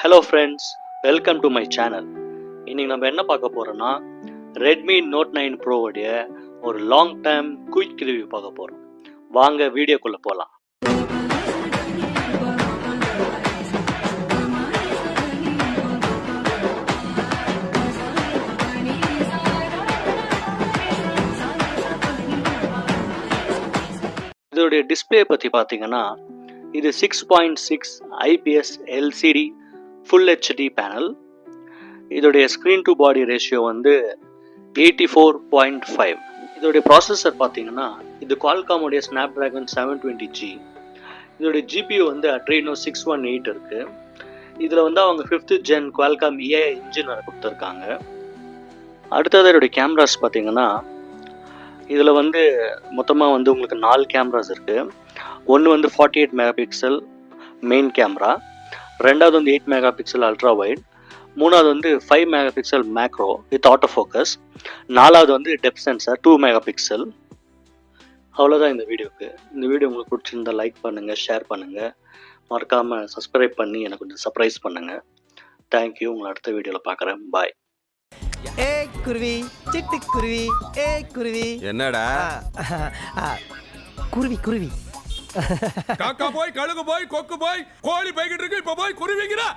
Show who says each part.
Speaker 1: Hello friends, welcome to my channel. இன்றைக்கி நம்ம என்ன பார்க்க போகிறோன்னா, ரெட்மி நோட் 9 ப்ரோவுடைய ஒரு லாங் டைம் குயிக் ரிவ்யூ பார்க்க போகிறோம். வாங்க வீடியோக்குள்ளே போகலாம். இதோடைய டிஸ்பிளே பற்றி பார்த்தீங்கன்னா, இது 6.6 IPS LCD full HD panel. இதோடைய ஸ்க்ரீன் டு பாடி ரேஷியோ வந்து 84.5. இதோடைய ப்ராசஸர் பார்த்தீங்கன்னா, இது குவால்காமுடைய ஸ்னாப்ட்ராகன் 720G. இதோடைய GPU வந்து Adreno 618 இருக்குது. இதில் வந்து அவங்க 5th gen Qualcomm AI engine வரை கொடுத்துருக்காங்க. அடுத்தது இதோடைய கேமராஸ் பார்த்தீங்கன்னா, இதில் வந்து மொத்தமாக வந்து உங்களுக்கு 4 கேமராஸ் இருக்குது. ஒன்று வந்து 48 மெகா பிக்சல் மெயின் கேமரா, ரெண்டாவது வந்து 8 மெகா பிக்சல் அல்ட்ரா வைட், மூணாவது வந்து 5 mega pixel macro with auto focus, நாலாவது வந்து டெப்த் சென்சார் 2 மெகா பிக்சல். அவ்வளோதான் இந்த வீடியோக்கு. இந்த வீடியோ உங்களுக்கு பிடிச்சிருந்தா லைக் பண்ணுங்கள், ஷேர் பண்ணுங்கள், மறக்காமல் சப்ஸ்கிரைப் பண்ணி எனக்கு கொஞ்சம் சர்ப்ரைஸ் பண்ணுங்கள். தேங்க்யூ. உங்களை அடுத்த வீடியோவில் பார்க்குறேன். பாய்.
Speaker 2: ஏய் குருவி, சிட்டுக்குருவி, ஏய் குருவி.
Speaker 3: என்னடா
Speaker 2: குருவி குருவி.
Speaker 3: காக்கா போய் கழுகு போய் கொக்கு போய் கோழி போய்கிட்டு இருக்கு, இப்ப போய் குருவிங்கிறா.